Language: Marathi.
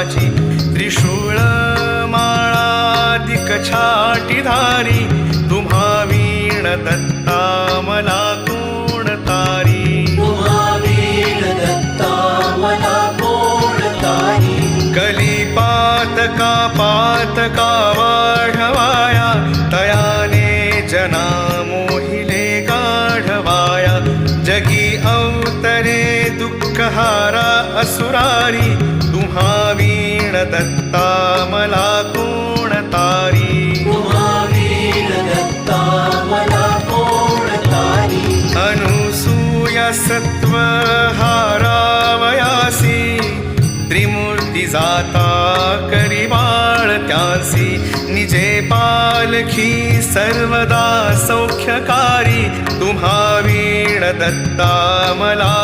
माझी त्रिशूळ माळादिक छाटीधारी तुम्हा वीण दत्ता मला कोण तारी कलिपातका पातका वाढवाया तयाने जना मोहिले गाढवाया जगी अवतरे दुःखहारा असुरारी तुम्हा वीण दत्ता मला कोण तारी अनुसूया सत्वहारावयासी त्रिमूर्ती जाता करी बाळ त्यासी निजे पालखी सर्वदा सौख्यकारी तुम्हा वीण दत्ता मला